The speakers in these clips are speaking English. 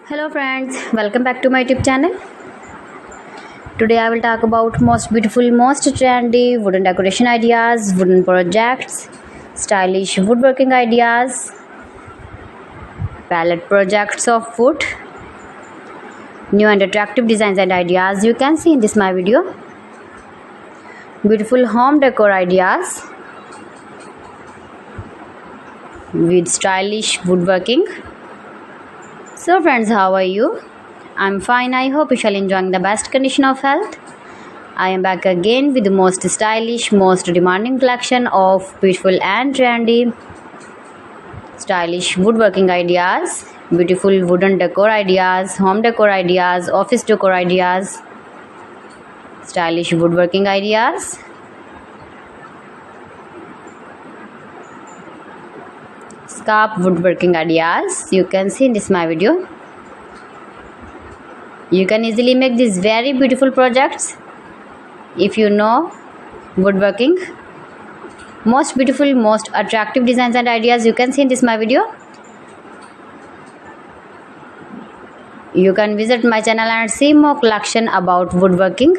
Hello friends, welcome back to my YouTube channel. Today I will talk about most beautiful, most trendy wooden decoration ideas, wooden projects, stylish woodworking ideas, palette projects of wood, new and attractive designs and ideas you can see in this my video. Beautiful home decor ideas with stylish woodworking. So friends, how are you? I'm fine. I hope you shall enjoying the best condition of health. I am back again with the most stylish, most demanding collection of beautiful and trendy stylish woodworking ideas, beautiful wooden decor ideas, home decor ideas, office decor ideas, stylish woodworking ideas, scarf woodworking ideas you can see in this my video. You can easily make these very beautiful projects if you know woodworking. Most beautiful, most attractive designs and ideas you can see in this my video. You can visit my channel and see more collection about woodworking,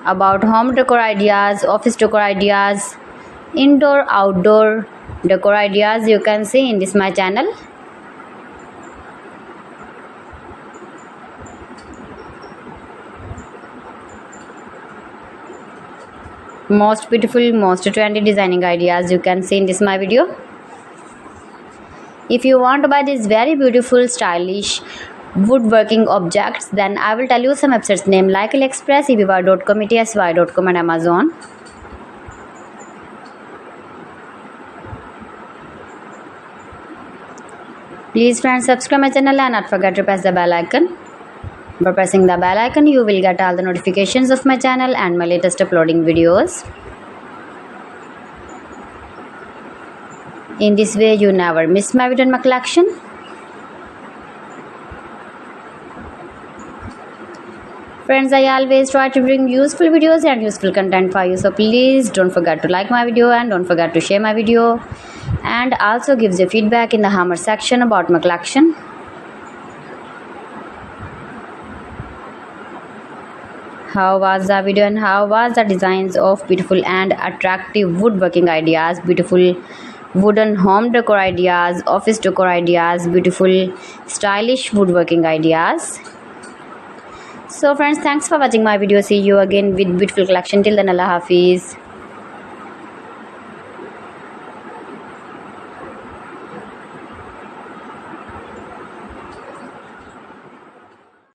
about home decor ideas, office decor ideas, indoor outdoor decor ideas you can see in this my channel. Most beautiful, most trendy designing ideas you can see in this my video. If you want to buy these very beautiful stylish woodworking objects, then I will tell you some websites name like AliExpress, eBay.com, ETSY.com and Amazon. Please friends, subscribe my channel and not forget to press the bell icon. By pressing the bell icon, you will get all the notifications of my channel and my latest uploading videos. In this way, you never miss my video and my collection. Friends, I always try to bring useful videos and useful content for you. So please don't forget to like my video and don't forget to share my video. And also gives your feedback in the hammer section about my collection. How was the video and how was the designs of beautiful and attractive woodworking ideas, beautiful wooden home decor ideas, office decor ideas, beautiful stylish woodworking ideas. So friends, thanks for watching my video. See you again with beautiful collection. Till then, Allah Hafiz.